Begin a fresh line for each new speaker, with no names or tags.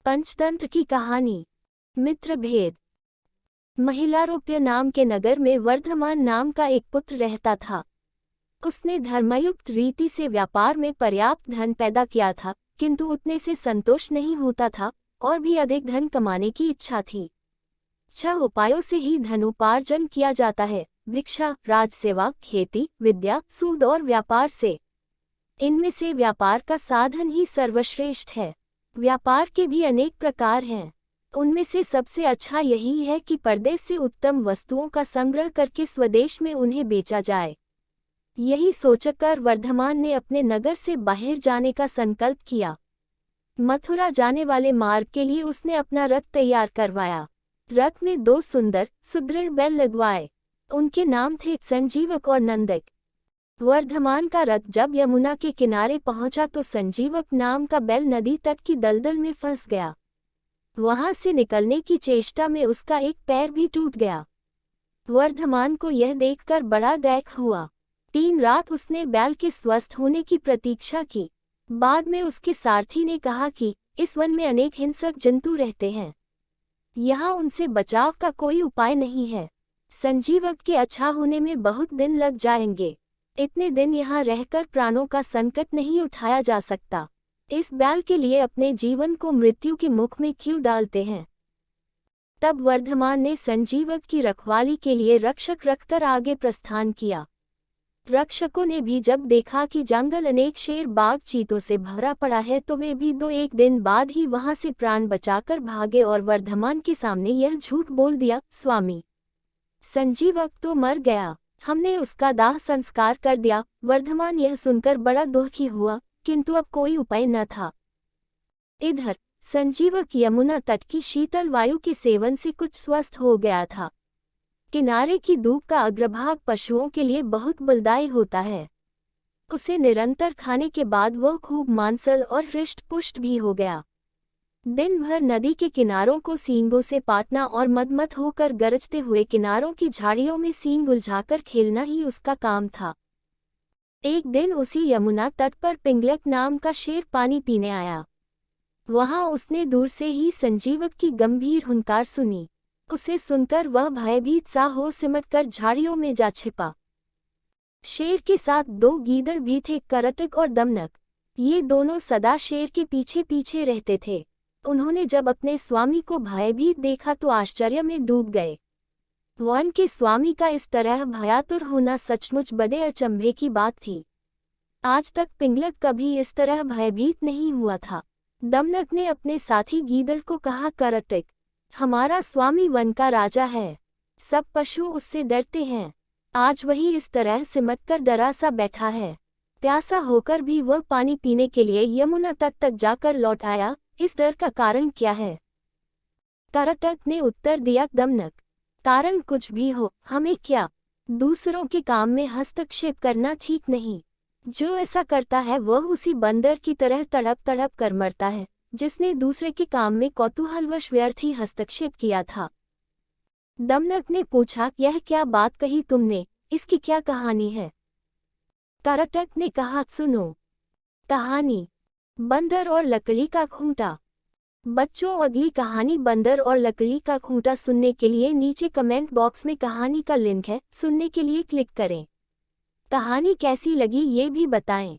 पंचतंत्र की कहानी। मित्रभेद। महिलारोप्य नाम के नगर में वर्धमान नाम का एक पुत्र रहता था। उसने धर्मयुक्त रीति से व्यापार में पर्याप्त धन पैदा किया था, किंतु उतने से संतोष नहीं होता था और भी अधिक धन कमाने की इच्छा थी। 6 उपायों से ही धनोपार्जन किया जाता है: भिक्षा, राजसेवा, खेती, विद्या, सूद और व्यापार से। इनमें से व्यापार का साधन ही सर्वश्रेष्ठ है। व्यापार के भी अनेक प्रकार हैं। उनमें से सबसे अच्छा यही है कि परदेश से उत्तम वस्तुओं का संग्रह करके स्वदेश में उन्हें बेचा जाए। यही सोचकर वर्धमान ने अपने नगर से बाहर जाने का संकल्प किया। मथुरा जाने वाले मार्ग के लिए उसने अपना रथ तैयार करवाया। रथ में 2 सुंदर सुदृढ़ बैल लगवाए। उनके नाम थे संजीवक और नंदक। वर्धमान का रथ जब यमुना के किनारे पहुंचा तो संजीवक नाम का बैल नदी तट की दलदल में फंस गया। वहां से निकलने की चेष्टा में उसका एक पैर भी टूट गया। वर्धमान को यह देखकर बड़ा दैख हुआ। 3 रात उसने बैल के स्वस्थ होने की प्रतीक्षा की। बाद में उसके सारथी ने कहा कि इस वन में अनेक हिंसक जंतु रहते हैं, यहाँ उनसे बचाव का कोई उपाय नहीं है। संजीवक के अच्छा होने में बहुत दिन लग जाएंगे। इतने दिन यहाँ रहकर प्राणों का संकट नहीं उठाया जा सकता। इस बैल के लिए अपने जीवन को मृत्यु के मुख में क्यों डालते हैं। तब वर्धमान ने संजीवक की रखवाली के लिए रक्षक रखकर आगे प्रस्थान किया। रक्षकों ने भी जब देखा कि जंगल अनेक शेर बाघ चीतों से भरा पड़ा है तो वे भी 2-1 दिन बाद ही वहां से प्राण बचाकर भागे और वर्धमान के सामने यह झूठ बोल दिया, स्वामी, संजीवक तो मर गया, हमने उसका दाह संस्कार कर दिया। वर्धमान यह सुनकर बड़ा दुखी हुआ, किंतु अब कोई उपाय न था। इधर संजीवक यमुना तट की शीतल वायु के सेवन से कुछ स्वस्थ हो गया था। किनारे की धूप का अग्रभाग पशुओं के लिए बहुत बलदायी होता है। उसे निरंतर खाने के बाद वह खूब मांसल और हृष्ट पुष्ट भी हो गया। दिन भर नदी के किनारों को सींगों से पाटना और मदमत होकर गरजते हुए किनारों की झाड़ियों में सींग उलझाकर खेलना ही उसका काम था। एक दिन उसी यमुना तट पर पिंगलक नाम का शेर पानी पीने आया। वहां उसने दूर से ही संजीवक की गंभीर हुंकार सुनी। उसे सुनकर वह भयभीत सा हो सिमटकर झाड़ियों में जा छिपा। शेर के साथ 2 गीदड़ भी थे, करटक और दमनक। ये दोनों सदा शेर के पीछे पीछे रहते थे। उन्होंने जब अपने स्वामी को भयभीत देखा तो आश्चर्य में डूब गए। वन के स्वामी का इस तरह भयातुर होना सचमुच बड़े अचंभे की बात थी। आज तक पिंगलक कभी इस तरह भयभीत नहीं हुआ था। दमनक ने अपने साथी गीदड़ को कहा, करटक, हमारा स्वामी वन का राजा है, सब पशु उससे डरते हैं। आज वही इस तरह सिमटकर डरा सा बैठा है। प्यासा होकर भी वह पानी पीने के लिए यमुना तट तक जाकर लौट आया। इस डर का कारण क्या है? करटक ने उत्तर दिया, दमनक, कारण कुछ भी हो, हमें क्या, दूसरों के काम में हस्तक्षेप करना ठीक नहीं। जो ऐसा करता है वह उसी बंदर की तरह तड़प तड़प कर मरता है जिसने दूसरे के काम में कौतूहलवश व्यर्थ ही हस्तक्षेप किया था। दमनक ने पूछा, यह क्या बात कही तुमने, इसकी क्या कहानी है? करटक ने कहा, सुनो। कहानी, बंदर और लकड़ी का खूंटा। बच्चों, अगली कहानी बंदर और लकड़ी का खूंटा सुनने के लिए नीचे कमेंट बॉक्स में कहानी का लिंक है, सुनने के लिए क्लिक करें। कहानी कैसी लगी ये भी बताएं।